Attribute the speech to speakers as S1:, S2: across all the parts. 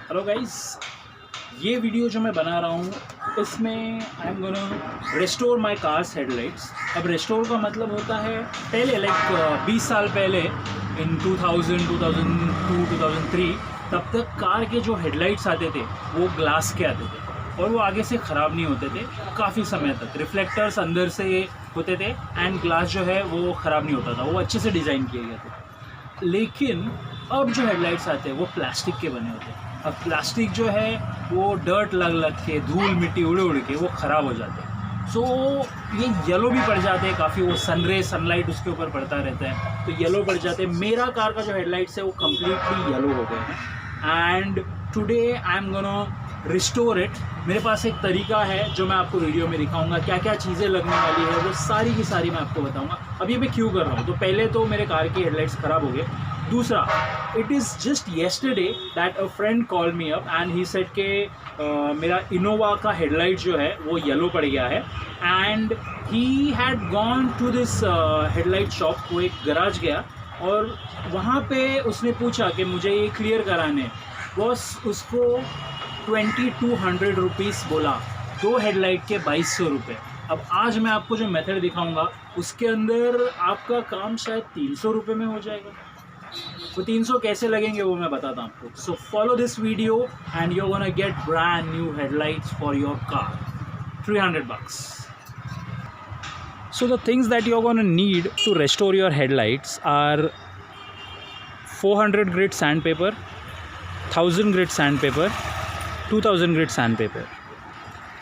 S1: Hello guys, ये video जो मैं बना रहा हूँ इसमें आई am gonna restore my cars headlights. अब रिस्टोर का मतलब होता है पहले लाइक 20 साल पहले इन 2000, 2002, 2003 तब तक कार के जो हेडलाइट्स आते थे वो ग्लास के आते थे और वो आगे से ख़राब नहीं होते थे काफ़ी समय तक। रिफ्लेक्टर्स अंदर से होते थे एंड ग्लास जो है वो ख़राब नहीं होता था, वो अच्छे से डिज़ाइन किए गए थे। लेकिन अब जो हेडलाइट्स आते हैं वो प्लास्टिक के बने होते हैं। अब प्लास्टिक जो है वो डर्ट लग के, धूल मिट्टी उड़ के वो ख़राब हो जाते हैं। सो ये येलो भी पड़ जाते हैं काफ़ी, वो सनलाइट उसके ऊपर पड़ता रहता है तो येलो पड़ जाते हैं। मेरा कार का जो हेडलाइट्स है वो कम्प्लीटली येलो हो गए हैं and today I am gonna restore it. मेरे पास एक तरीका है जो मैं आपको वीडियो में दिखाऊंगा, क्या क्या चीज़ें लगने वाली है वो सारी की सारी मैं आपको बताऊंगा। अभी मैं क्यों कर रहा हूँ, तो पहले तो मेरे कार की हेडलाइट्स ख़राब हो गए। दूसरा, it is just yesterday that a friend call me up and he said के मेरा इनोवा का हेडलाइट जो है वो येलो पड़ गया है and he had gone to this headlight shop. वो एक गराज गया और वहाँ पे उसने पूछा कि मुझे ये क्लियर कराने, बॉस उसको 2200 रुपीज़ बोला, दो हेडलाइट के 2200 रुपये। अब आज मैं आपको जो मेथड दिखाऊंगा उसके अंदर आपका काम शायद 300 रुपये में हो जाएगा। वो 300 कैसे लगेंगे वो मैं बताता हूँ आपको। So follow this video and you gonna get brand new headlights for your car, 300 bucks. So the things that you're going to need to restore your headlights are 400 grit sandpaper, 1000 grit sandpaper, 2000 grit sandpaper.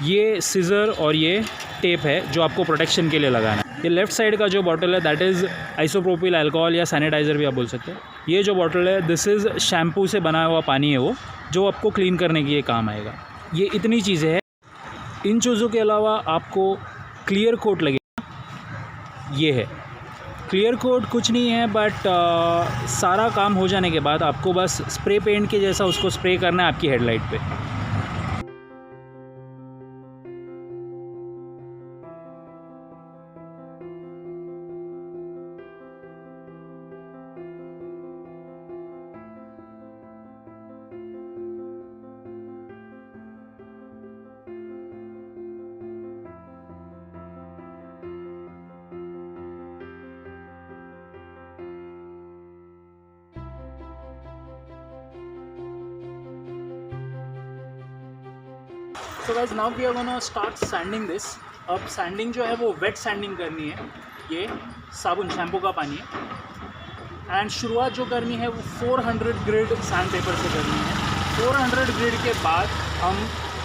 S1: ये scissor और ये tape है जो आपको protection के लिए लगाना है। ये लेफ़्ट साइड का जो बॉटल है दैट इज़ आइसोप्रोपिल अल्कोहल या सैनिटाइज़र भी आप बोल सकते हैं। ये जो बॉटल है दिस इज़ शैम्पू से बना हुआ पानी है वो, जो आपको क्लीन करने के लिए काम आएगा। ये इतनी चीज़ें हैं। इन चीज़ों के अलावा आपको क्लियर कोट लगेगा। ये है क्लियर कोट, कुछ नहीं है बट सारा काम हो जाने के बाद आपको बस स्प्रे पेंट के जैसा उसको स्प्रे करना है आपकी हेडलाइट पे। So guys, now we are gonna start sanding this. अब सैंडिंग जो है वो वेट सैंडिंग करनी है। ये साबुन शैम्पू का पानी है एंड शुरुआत जो करनी है वो 400 ग्रिड सैंड पेपर से करनी है। 400 ग्रिड के बाद हम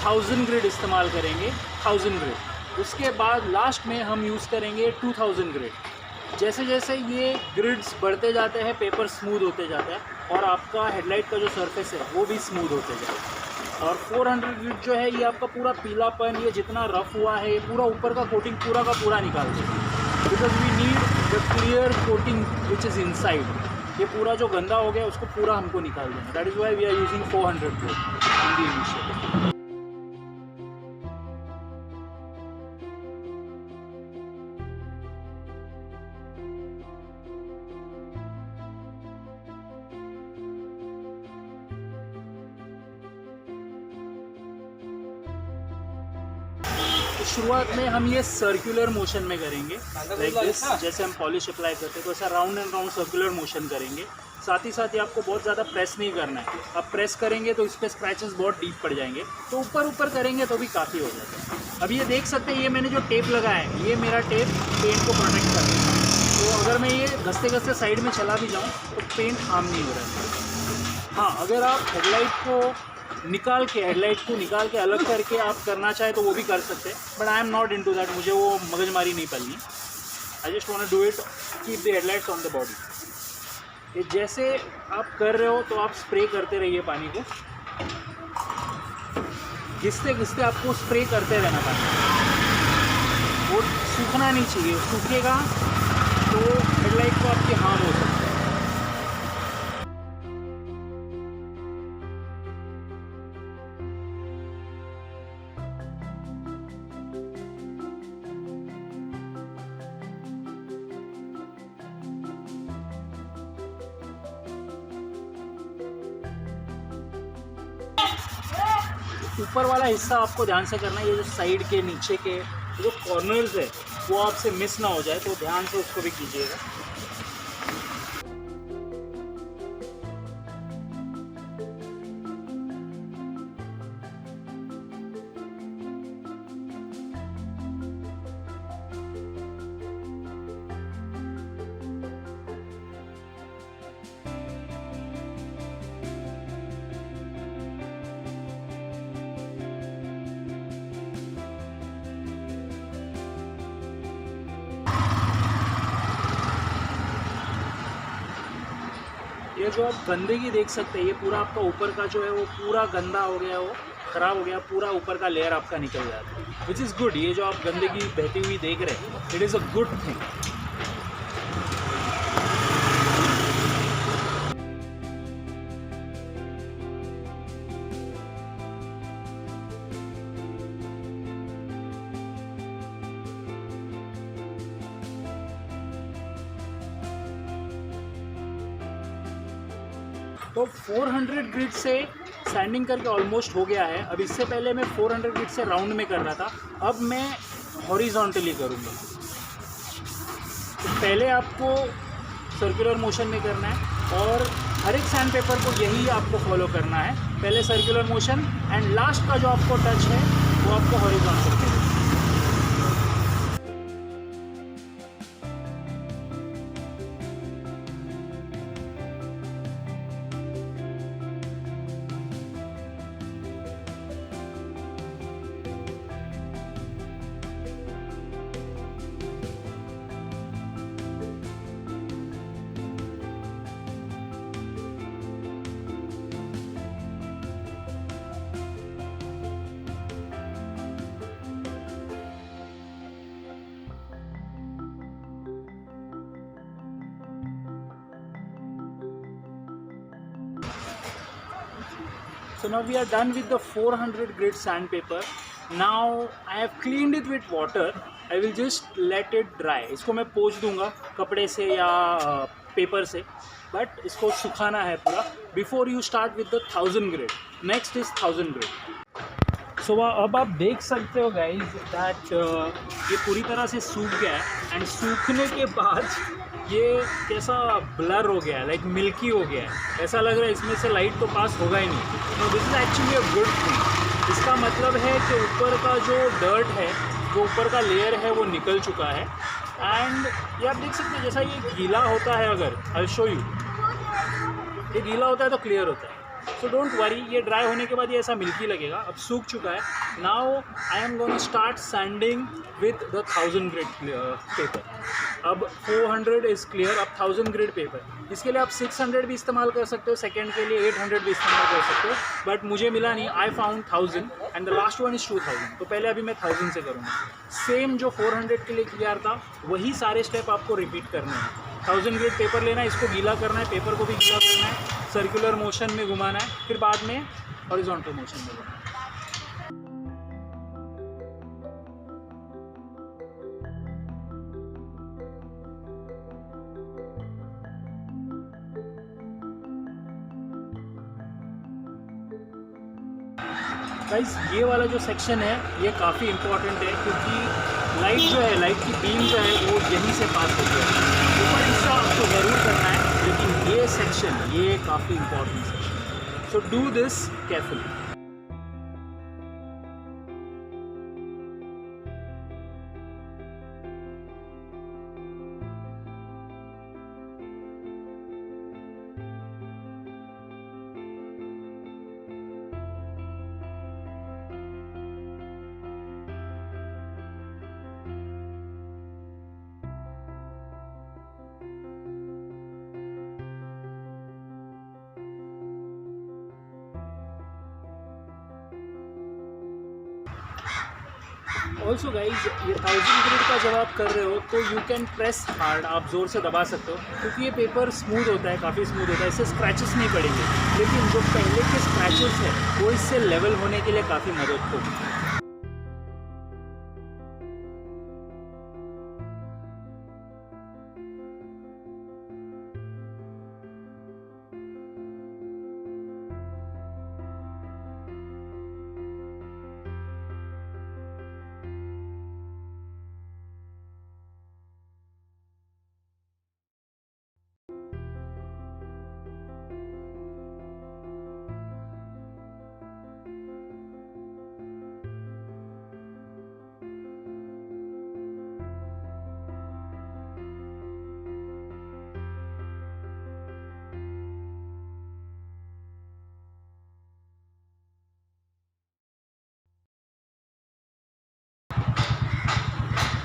S1: 1000 ग्रिड इस्तेमाल करेंगे, 1000 ग्रिड। उसके बाद लास्ट में हम यूज़ करेंगे 2000 ग्रिड। जैसे जैसे ये ग्रिड्स बढ़ते जाते हैं पेपर स्मूथ होते जाता है और आपका हेडलाइट का जो सरफेस है वो भी स्मूथ होते जाता है। और 400 ग्रिड जो है ये आपका पूरा पीलापन, ये जितना रफ हुआ है, ये पूरा ऊपर का कोटिंग पूरा का पूरा निकाल देगा। Because we need the clear coating which is inside. ये पूरा जो गंदा हो गया उसको पूरा हमको निकाल देना। That is why we are using 400 grit in the initial. शुरुआत में हम ये सर्कुलर मोशन में करेंगे, लाइक दिस। जैसे हम पॉलिश अप्लाई करते हैं तो ऐसा round and round circular motion करेंगे। साथ ही साथ ये आपको बहुत ज़्यादा प्रेस नहीं करना है। अब प्रेस करेंगे तो इस पर स्क्रैचेस बहुत डीप पड़ जाएंगे, तो ऊपर ऊपर करेंगे तो भी काफ़ी हो जाता है। अब ये देख सकते हैं, ये मैंने जो टेप लगाया है ये मेरा टेप पेंट को प्रोटेक्ट कर देगा। तो अगर मैं ये घसते घसते साइड में चला भी जाऊँ तो पेंट हार्म नहीं हो रहा है। हाँ, अगर आप हेडलाइट को निकाल के अलग करके आप करना चाहे तो वो भी कर सकते हैं, but I am not into that. मुझे वो मगजमारी नहीं पलनी। I just want to do it, keep the headlights on the body. ये जैसे आप कर रहे हो तो आप स्प्रे करते रहिए पानी को, घिसते घिसते आपको स्प्रे करते रहना पानी। वो सूखना नहीं चाहिए, सूखेगा तो हेडलाइट को आपकी हार्म हो सकती है। ऊपर वाला हिस्सा आपको ध्यान से करना है, ये जो साइड के नीचे के जो कॉर्नर्स है वो आपसे मिस ना हो जाए, तो ध्यान से उसको भी कीजिएगा। ये जो आप गंदगी देख सकते हैं, ये पूरा आपका ऊपर का जो है वो पूरा गंदा हो गया, वो ख़राब हो गया, पूरा ऊपर का लेयर आपका निकल जाता है, विच इज़ गुड। ये जो आप गंदगी बहती हुई देख रहे हैं, it is a good thing. तो 400 ग्रिड से सैंडिंग करके ऑलमोस्ट हो गया है। अब इससे पहले मैं 400 ग्रिड से राउंड में कर रहा था, अब मैं हॉरिजॉन्टली करूँगा। तो पहले आपको सर्कुलर मोशन में करना है और हर एक सैंड पेपर को यही आपको फॉलो करना है, पहले सर्कुलर मोशन एंड लास्ट का जो आपको टच है वो आपको हॉरिजॉन्टल करना है। So now we are done with the 400 grit sandpaper. Now I have cleaned it with water. I will just let it dry. इसको मैं पोंछ दूंगा कपड़े से या पेपर से, बट इसको सुखाना है पूरा before you start with the 1000 grit. Next is 1000 grit. So अब आप देख सकते हो गाइज दैट ये पूरी तरह से सूख गया है, एंड सूखने के बाद ये कैसा ब्लर हो गया है, लाइक मिल्की हो गया है, ऐसा लग रहा है इसमें से लाइट तो पास होगा ही नहीं। No, this is actually a good thing. इसका मतलब है कि ऊपर का जो डर्ट है, जो ऊपर का लेयर है वो निकल चुका है। एंड ये आप देख सकते हैं जैसा ये गीला होता है, अगर आई शो यू, ये गीला होता है तो क्लियर होता है। सो डोंट वरी, ये ड्राई होने के बाद ये ऐसा मिल्की लगेगा। अब सूख चुका है। Now I am going to start sanding with the 1000 grit paper. अब 400 इज़ क्लियर, अब 1000 ग्रिड पेपर। इसके लिए आप 600 भी इस्तेमाल कर सकते हो, सेकेंड के लिए 800 भी इस्तेमाल कर सकते हो, बट मुझे मिला नहीं। I found 1000 and the last one is 2000। तो पहले अभी मैं 1000 से करूँगा। सेम जो 400 के लिए क्लियर था वही सारे स्टेप आपको रिपीट करने हैं। 1000 ग्रिड पेपर लेना है, इसको गीला करना है, पेपर को भी गीला करना है, सर्कुलर मोशन में घुमाना है, फिर बाद में हॉरिजॉन्टल मोशन में घुमाना है। गाइस, ये वाला जो सेक्शन है ये काफ़ी इम्पोर्टेंट है, क्योंकि लाइट जो है, लाइट की बीम जो है वो यहीं से पास होती है। ऊपर हिस्सा आपको ज़रूर करना है, लेकिन ये सेक्शन ये काफ़ी important section. So do this carefully. Also guys, ये 1000 ग्रिड का जब आप कर रहे हो तो यू कैन प्रेस हार्ड, आप ज़ोर से दबा सकते हो, क्योंकि ये पेपर स्मूथ होता है, काफ़ी स्मूथ होता है, इससे स्क्रैचेस नहीं पड़ेंगे। लेकिन जो पहले के स्क्रैचेस हैं वो इससे लेवल होने के लिए काफ़ी मदद होगी।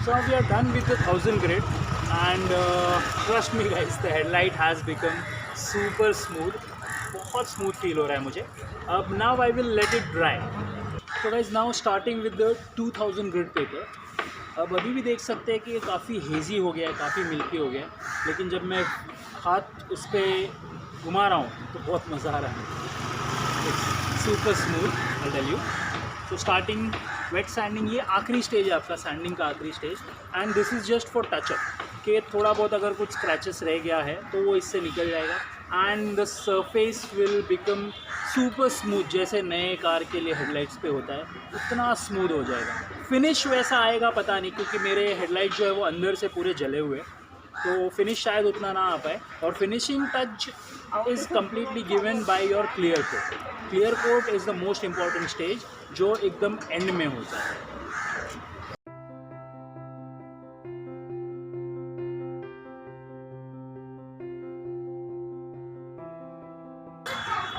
S1: So now we are done with the 1000 grit, and trust me guys, the headlight has become super smooth. बहुत स्मूथ फील हो रहा है मुझे. अब now I will let it dry. So guys, now starting with the 2000 grit paper. अब अभी भी देख सकते हैं कि ये काफ़ी हेज़ी हो गया है, काफ़ी मिल्की हो गया है, लेकिन जब मैं हाथ उस पर घुमा रहा हूँ तो बहुत मज़ा आ रहा है. Super smooth, I tell you. So starting wet sanding, ये आखिरी स्टेज है आपका, सैंडिंग का आखिरी stage. And this is just for touch up, कि थोड़ा बहुत अगर कुछ स्क्रैचेस रह गया है तो वो इससे निकल जाएगा. And the surface will become super smooth, जैसे नए कार के लिए हेडलाइट्स पे होता है उतना स्मूथ हो जाएगा. फिनिश वैसा आएगा पता नहीं, क्योंकि मेरे हेडलाइट जो है वो अंदर से पूरे जले हुए, तो फिनिश शायद उतना ना आ पाए. और finishing touch is completely given by your clear coat. Clear coat is the most important stage, जो एकदम एंड में होता है.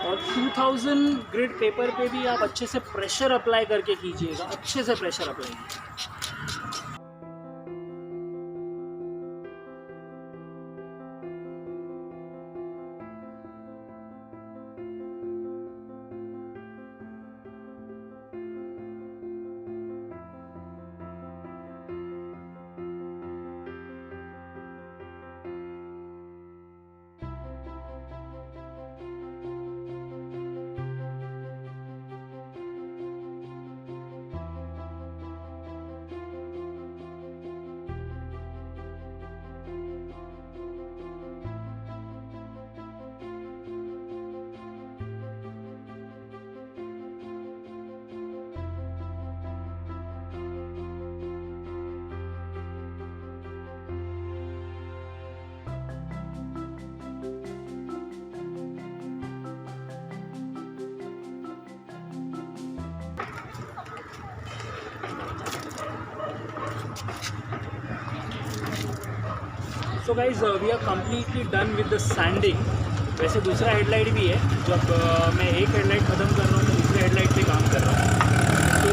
S1: और 2000 ग्रिड पेपर पे भी आप अच्छे से प्रेशर अप्लाई करके कीजिएगा, अच्छे से प्रेशर अप्लाई कीजिए. So guys, we are completely done with the sanding. वैसे दूसरा हेडलाइट भी है, जब मैं एक हेडलाइट ख़त्म कर रहा हूँ तो दूसरे हेडलाइट पे काम कर रहा हूँ. तो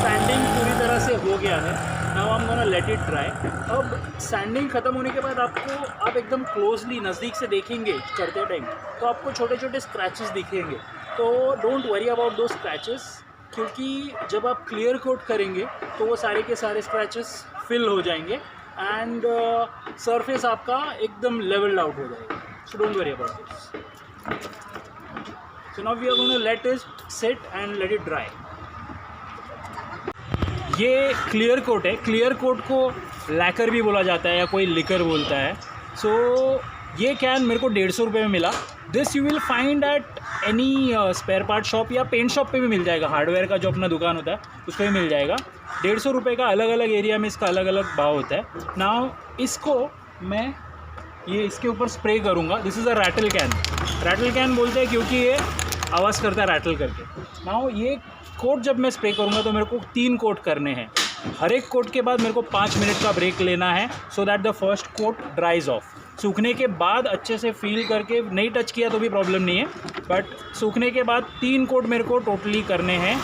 S1: सैंडिंग पूरी तरह से हो गया है. Now I am gonna let it dry. अब सैंडिंग ख़त्म होने के बाद आप एकदम क्लोजली नज़दीक से देखेंगे करते टाइम, तो आपको छोटे छोटे स्क्रैचेस दिखेंगे. तो डोंट वरी अबाउट दो स्क्रैचेस, क्योंकि जब आप क्लियर कोट करेंगे तो वो सारे के सारे स्क्रैचेस फिल हो जाएंगे एंड सरफेस आपका एकदम लेवल्ड आउट हो जाएगा. So don't worry about this. So now we are gonna let it set and let it dry. ये क्लियर कोट है. क्लियर कोट को लैकर भी बोला जाता है या कोई लिकर बोलता है. सो ये कैन मेरे को 150 रुपये में मिला. This you will find at any spare part shop या पेंट शॉप पे भी मिल जाएगा. हार्डवेयर का जो अपना दुकान होता है उस पर भी मिल जाएगा. 150 रुपये का. अलग अलग एरिया में इसका अलग अलग भाव होता है. नाउ इसको मैं इसके ऊपर स्प्रे करूँगा. This is a rattle can. Rattle can बोलते हैं क्योंकि ये आवाज़ करता है रैटल करके. नाउ ये कोट जब मैं स्प्रे करूँगा तो मेरे को 3 कोट करने हैं. हर एक कोट के बाद मेरे को 5 मिनट का ब्रेक लेना है, so that the first coat dries off. सूखने के बाद अच्छे से फील करके, नहीं टच किया तो भी प्रॉब्लम नहीं है, बट सूखने के बाद 3 कोट मेरे को टोटली करने हैं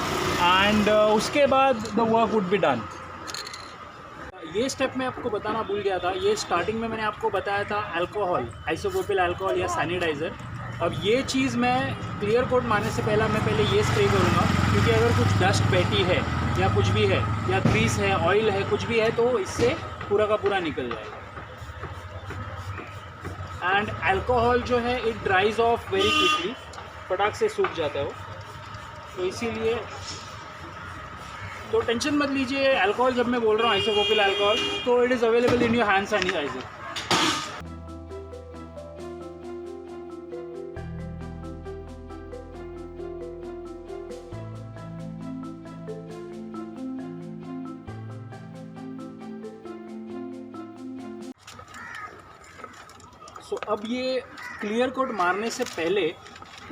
S1: एंड उसके बाद the work would be done. ये स्टेप मैं आपको बताना भूल गया था. ये स्टार्टिंग में मैंने आपको बताया था अल्कोहल, आइसोप्रोपिल अल्कोहल या सैनिटाइज़र. अब ये चीज़ मैं क्लियर कोट मारने से पहले ये स्प्रे करूँगा, क्योंकि अगर कुछ डस्ट बैठी है या कुछ भी है या ग्रीस है, ऑयल है, कुछ भी है, तो इससे पूरा का पूरा निकल जाएगा. एंड अल्कोहल जो है इट ड्राइज ऑफ वेरी क्विकली, फटाक से सूख जाता है वो. तो इसीलिए तो टेंशन मत लीजिए. अल्कोहल जब मैं बोल रहा हूँ आइसोप्रोपिल अल्कोहल, तो it is available in your hand sanitiser. So अब ये क्लियर कोट मारने से पहले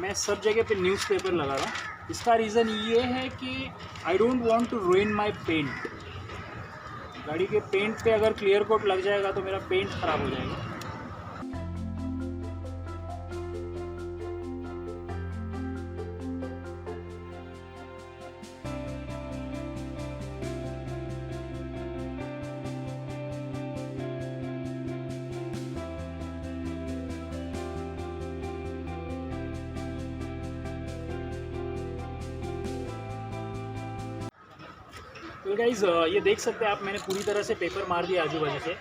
S1: मैं सब जगह पे न्यूज़पेपर लगा रहा हूँ. इसका रीज़न ये है कि I don't want to ruin my paint. गाड़ी के पेंट पे अगर क्लियर कोट लग जाएगा तो मेरा पेंट ख़राब हो जाएगा. तो गाइज़ ये देख सकते हैं आप, मैंने पूरी तरह से पेपर मार दिया आजू बाजू से।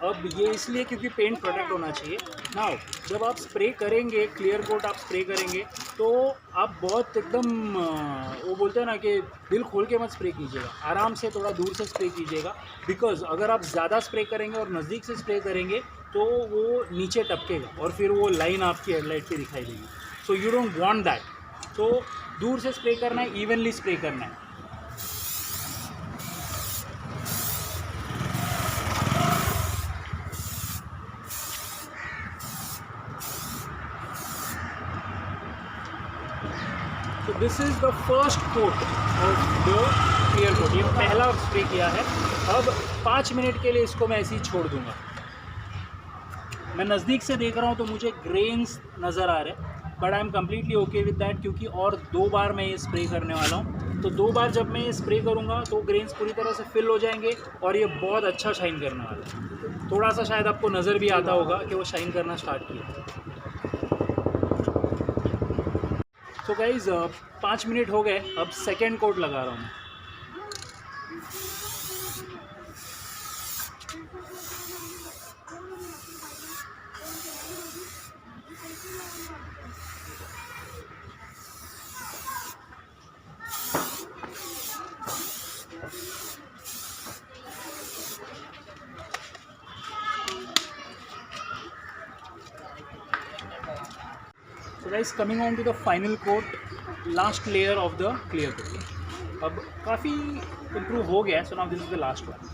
S1: अब ये इसलिए क्योंकि पेंट प्रोटेक्ट होना चाहिए। नाउ जब आप स्प्रे करेंगे, क्लियर कोट आप स्प्रे करेंगे, तो आप बहुत एकदम वो बोलते हैं ना कि दिल खोल के मत स्प्रे कीजिएगा, आराम से थोड़ा दूर से स्प्रे कीजिएगा। बिकॉज़ अगर आप ज़्यादा स्प्रे करेंगे और नज़दीक से स्प्रे करेंगे तो वो नीचे टपकेगा और फिर वो लाइन आपकी हेडलाइट पे दिखाई देगी। So you don't want that. तो दूर से स्प्रे करना है, इवनली स्प्रे करना है। तो this is the first coat of the clear coat. ये पहला स्प्रे किया है। अब 5 मिनट के लिए इसको मैं ऐसे ही छोड़ दूंगा। मैं नज़दीक से देख रहा हूँ तो मुझे ग्रेन्स नज़र आ रहे हैं, but I am completely okay with that, क्योंकि और 2 बार मैं ये स्प्रे करने वाला हूँ। तो 2 बार जब मैं ये स्प्रे करूँगा तो ग्रेन्स पूरी तरह से फिल हो जाएंगे और ये बहुत अच्छा शाइन करने वाला है। थोड़ा सा शायद आपको नज़र भी आता होगा कि वो शाइन करना स्टार्ट किया। तो गाइज़ 5 मिनट हो गए, अब सेकेंड कोट लगा रहा हूँ मैं। So guys, coming on to the final coat, last layer of the clear coat. अब काफ़ी इम्प्रूव हो गया है। So now this is the last one.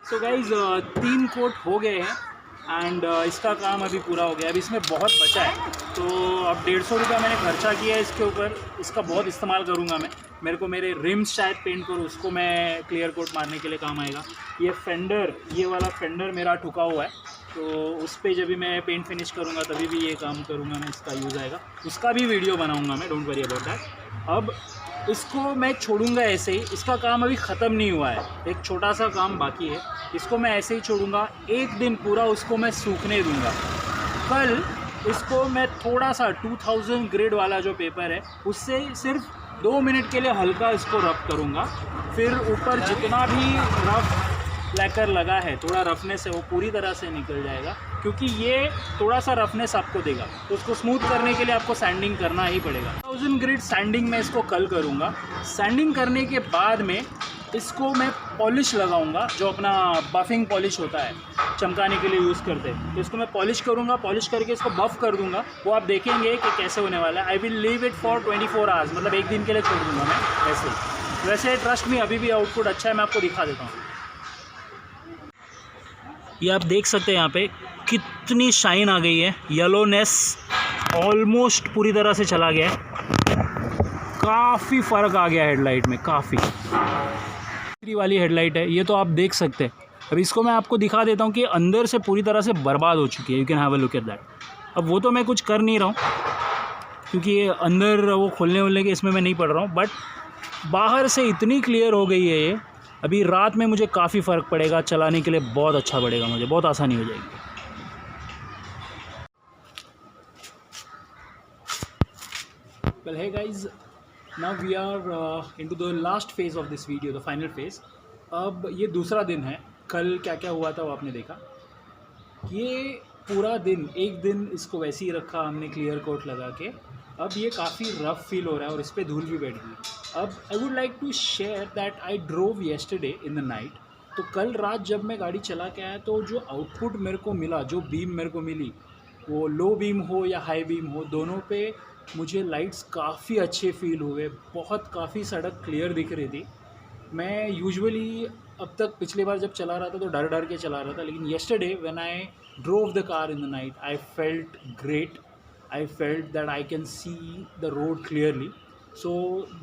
S1: So guys 3 coat हो गए हैं एंड इसका काम अभी पूरा हो गया। अब इसमें बहुत बचा है, तो अब 150 रुपये मैंने खर्चा किया है इसके ऊपर। इसका बहुत इस्तेमाल करूँगा मैं। मेरे को मेरे रिम्स शायद पेंट करूँ, उसको मैं क्लियर कोट मारने के लिए काम आएगा। ये फेंडर, ये वाला फेंडर मेरा ठुका हुआ है, तो उस पर जब भी मैं पेंट फिनिश करूँगा तभी भी ये काम करूँगा मैं, इसका यूज़ आएगा। उसका भी वीडियो बनाऊँगा मैं, डोंट वरी अबाउट दैट। अब इसको मैं छोड़ूंगा ऐसे ही, इसका काम अभी ख़त्म नहीं हुआ है, एक छोटा सा काम बाकी है। इसको मैं ऐसे ही छोड़ूंगा, एक दिन पूरा उसको मैं सूखने दूंगा। कल इसको मैं थोड़ा सा 2000 ग्रेड वाला जो पेपर है उससे सिर्फ 2 मिनट के लिए हल्का इसको रब करूंगा। फिर ऊपर जितना भी रफ लैकर लगा है, थोड़ा रफनेस है, वो पूरी तरह से निकल जाएगा, क्योंकि ये थोड़ा सा रफनेस आपको देगा। तो उसको स्मूथ करने के लिए आपको सैंडिंग करना ही पड़ेगा। 1000 ग्रेड सैंडिंग में इसको कल करूँगा। सैंडिंग करने के बाद में इसको मैं पॉलिश लगाऊंगा, जो अपना बफिंग पॉलिश होता है, चमकाने के लिए यूज़ करते हैं। तो इसको मैं पॉलिश करूँगा, पॉलिश करके इसको बफ़ कर दूँगा। वो आप देखेंगे कि कैसे होने वाला है। आई will leave it for 24 hours, मतलब एक दिन के लिए छोड़ दूँगा मैं ऐसे। वैसे ट्रस्ट में अभी भी आउटपुट अच्छा है, मैं आपको दिखा देता हूँ। ये आप देख सकते हैं यहाँ पे कितनी शाइन आ गई है, येलोनेस ऑलमोस्ट पूरी तरह से चला गया है। काफ़ी फ़र्क आ गया हेडलाइट में, काफ़ी। तीसरी वाली हेडलाइट है ये, तो आप देख सकते हैं। अब इसको मैं आपको दिखा देता हूँ कि अंदर से पूरी तरह से बर्बाद हो चुकी है। You can have a look at that. अब वो तो मैं कुछ कर नहीं रहा हूँ, क्योंकि ये अंदर वो खोलने वोलने के इसमें मैं नहीं पड़ रहा हूँ, बट बाहर से इतनी क्लियर हो गई है ये। अभी रात में मुझे काफ़ी फ़र्क पड़ेगा, चलाने के लिए बहुत अच्छा पड़ेगा मुझे, बहुत आसानी हो जाएगी। Well, hey guys, now we are into the last phase of this video, the final phase. अब ये दूसरा दिन है। कल क्या क्या हुआ था वो आपने देखा। ये पूरा दिन, एक दिन इसको वैसे ही रखा हमने क्लियर कोट लगा के। अब ये काफ़ी रफ फील हो रहा है और इस पर धूल भी बैठ गई। अब I would like to share that I drove yesterday in the night. तो कल रात जब मैं गाड़ी चला के आया तो जो आउटपुट मेरे को मिला, जो बीम मेरे को मिली, वो लो बीम हो या हाई बीम हो, दोनों पे मुझे लाइट्स काफ़ी अच्छे फील हुए। बहुत काफ़ी सड़क क्लियर दिख रही थी। मैं यूजुअली अब तक पिछली बार जब चला रहा था तो डर डर के चला रहा था, लेकिन yesterday when I drove the car in the night I felt great. I felt that I can see the road clearly. So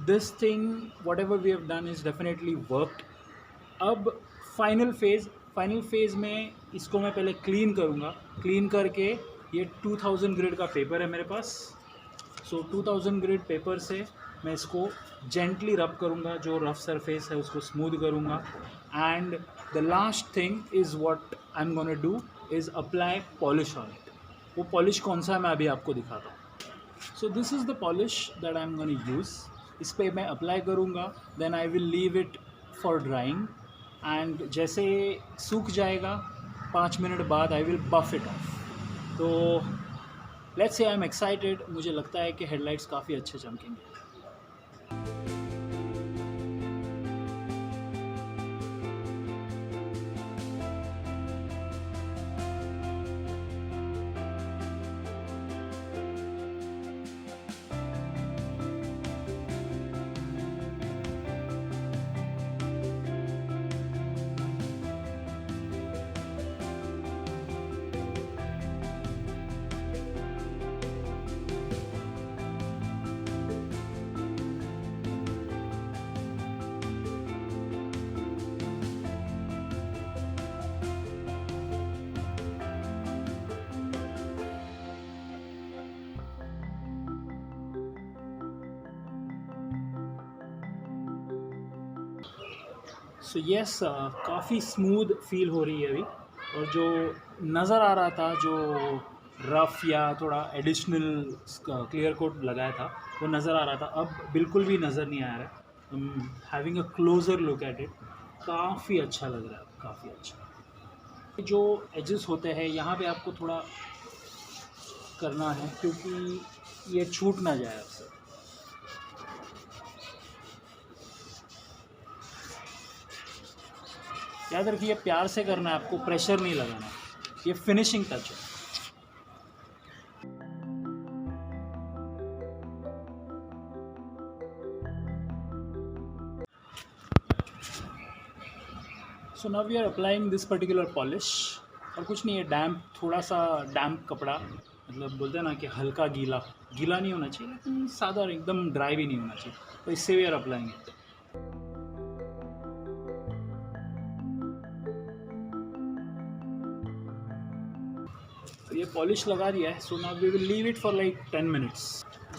S1: this thing, whatever we have done, is definitely worked. अब final final phase में इसको मैं पहले clean करूँगा। Clean करके ये 2000 grade का paper है मेरे पास, सो 2000 ग्रेड पेपर से मैं इसको जेंटली रब करूँगा, जो रफ सरफेस है उसको स्मूथ करूँगा। And the last thing is what I am gonna do is apply polish on it. वो पॉलिश कौन सा है मैं अभी आपको दिखाता हूँ। So this is the polish that I am gonna use. इस पर मैं अप्लाई करूँगा, then I will leave it for drying and जैसे सूख जाएगा 5 मिनट बाद I will buff it off. तो let's say I am excited, मुझे लगता है कि हेडलाइट्स काफ़ी अच्छे चमकेंगे। सो यस, काफ़ी स्मूथ फील हो रही है अभी, और जो नज़र आ रहा था, जो रफ़ या थोड़ा एडिशनल क्लियर कोट लगाया था वो नज़र आ रहा था, अब बिल्कुल भी नज़र नहीं आ रहा है। Having a closure look at it, काफ़ी अच्छा लग रहा है, काफ़ी अच्छा। जो एजेस होते हैं यहाँ पे आपको थोड़ा करना है क्योंकि ये छूट ना जाए आपसे। याद रखिए प्यार से करना है, आपको प्रेशर नहीं लगाना, ये फिनिशिंग टच है। So now we are applying this particular polish, और कुछ नहीं है, डैम्प, थोड़ा सा डैम्प कपड़ा, मतलब बोलते हैं ना कि हल्का गीला गीला नहीं होना चाहिए लेकिन सादा एकदम ड्राई भी नहीं होना चाहिए, तो इससे वी आर अप्लाइंग इट। ये पॉलिश लगा दिया है, so now we will leave it for like 10 minutes.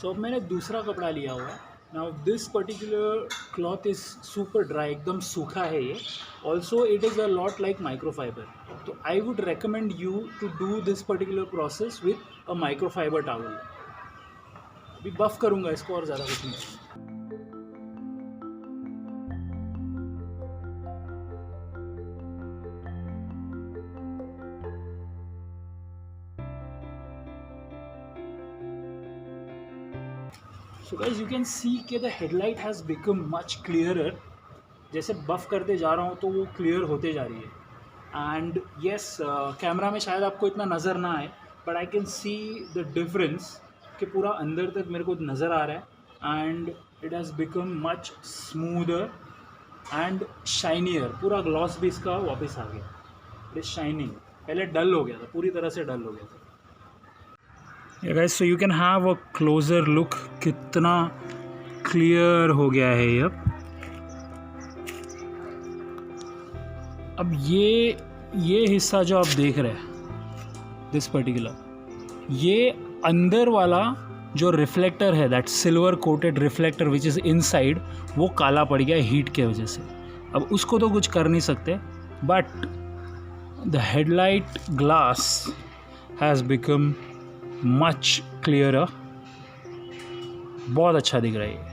S1: So अब मैंने दूसरा कपड़ा लिया हुआ है। Now this particular cloth is super dry, एकदम सूखा है ये। Also it is a lot like microfibre, तो I would recommend you to do this particular process with a microfibre towel. अभी बफ करूँगा इसको और ज़्यादा कुछ नहीं। So guys you can see कि the headlight has become much clearer. जैसे बफ़ करते जा रहा हूँ तो वो क्लियर होते जा रही है। एंड येस, कैमरा में शायद आपको इतना नज़र ना आए, but I can see the difference कि पूरा अंदर तक मेरे को नज़र आ रहा है। And it has become much smoother and shinier, पूरा ग्लॉस भी इसका वापस आ गया। इट इज़ शाइनिंग, पहले डल हो गया था, पूरी तरह से डल हो गया था। Yeah guys, so you can have a closer look, कितना क्लियर हो गया है ये। अब ये हिस्सा जो आप देख रहे हैं, दिस पर्टिकुलर, ये अंदर वाला जो रिफ्लेक्टर है, that silver coated reflector which is inside, वो काला पड़ गया हीट के वजह से। अब उसको तो कुछ कर नहीं सकते, but the headlight glass has become much clearer, बहुत अच्छा दिख रहा है ये।